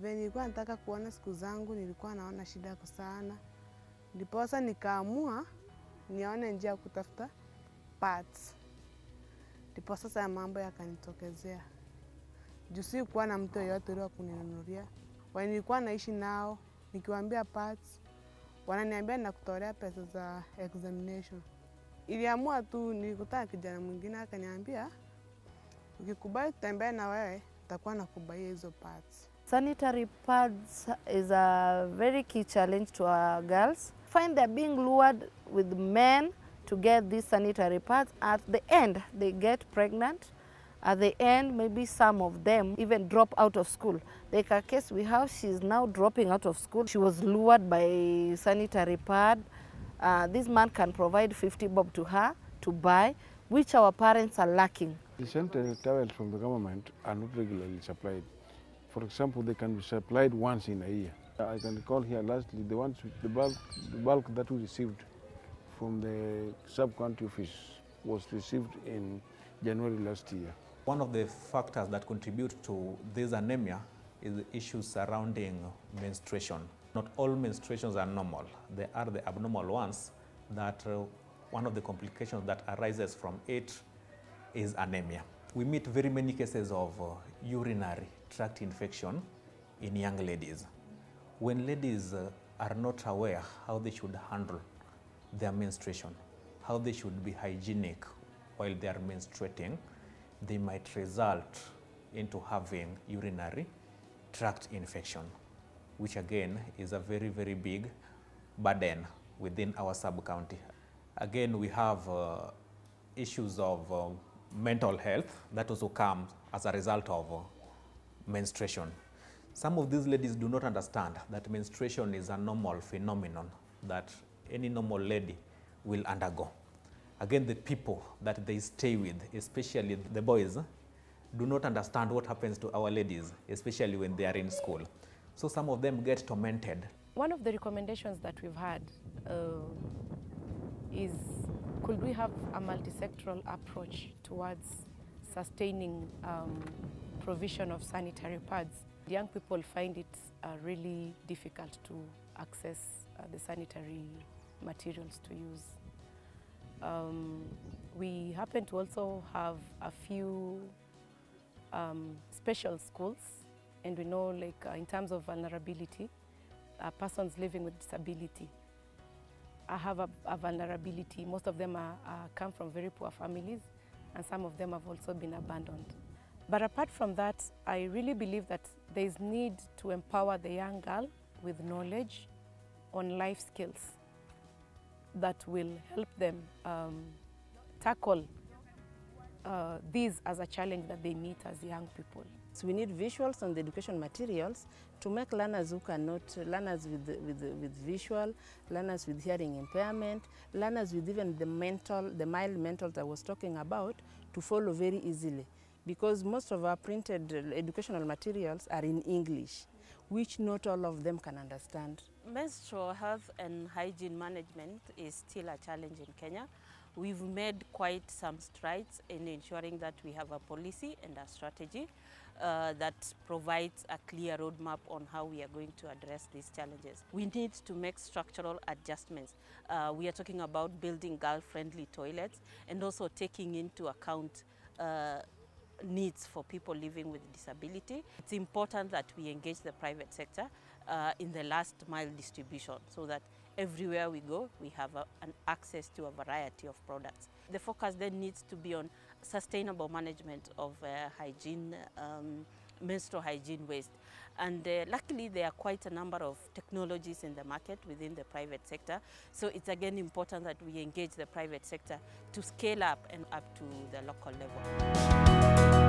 Venye nilikuwa nataka kuona siku zangu nilikuwa naona shida sana. Ndiposa nikaamua nione njia ya kutafuta pads. Ndiposa sasa mambo yakanitokezea. Juu sikuwa na mtu yeyote wa kuninunulia. Wenye nilikuwa naishi nao nikiwaambia pads wananiambia nakutolea pesa za examination. Iliamua tu nilikutana kijana mwingine akaniambia ukikubali kutembea na wewe nitakuwa nakubaia hizo pads. Sanitary pads is a very key challenge to our girls. Find they're being lured with men to get these sanitary pads. At the end, they get pregnant. At the end, maybe some of them even drop out of school. Like a case we have, she's now dropping out of school. She was lured by sanitary pad. This man can provide 50 bob to her to buy, which our parents are lacking. The sanitary towels from the government are not regularly supplied. For example, they can be supplied once in a year. I can recall here lastly the bulk that we received from the sub-county office was received in January last year. One of the factors that contribute to this anemia is the issues surrounding menstruation. Not all menstruations are normal. There are the abnormal ones that one of the complications that arises from it is anemia. We meet very many cases of urinary tract infection in young ladies. When ladies are not aware how they should handle their menstruation, how they should be hygienic while they are menstruating, they might result into having urinary tract infection, which again is a very, very big burden within our sub-county. Again, we have issues of mental health that also come as a result of menstruation. Some of these ladies do not understand that menstruation is a normal phenomenon that any normal lady will undergo. Again, the people that they stay with, especially the boys, do not understand what happens to our ladies, especially when they are in school. So some of them get tormented. One of the recommendations that we've had is, could we have a multi-sectoral approach towards sustaining provision of sanitary pads? Young people find it really difficult to access the sanitary materials to use. We happen to also have a few special schools, and we know, like in terms of vulnerability, persons living with disability have a vulnerability. Most of them come from very poor families, and some of them have also been abandoned. But apart from that, I really believe that there is need to empower the young girl with knowledge on life skills that will help them tackle these as a challenge that they meet as young people. So we need visuals on the education materials to make learners who cannot, learners with visual, learners with hearing impairment, learners with even the mild mental that I was talking about, to follow very easily. Because most of our printed educational materials are in English, which not all of them can understand. Menstrual health and hygiene management is still a challenge in Kenya. We've made quite some strides in ensuring that we have a policy and a strategy that provides a clear roadmap on how we are going to address these challenges. We need to make structural adjustments. We are talking about building girl-friendly toilets and also taking into account needs for people living with disability. It's important that we engage the private sector in the last mile distribution so that everywhere we go, we have an access to a variety of products. The focus then needs to be on sustainable management of hygiene, menstrual hygiene waste. And luckily, there are quite a number of technologies in the market within the private sector. So it's again important that we engage the private sector to scale up and up to the local level.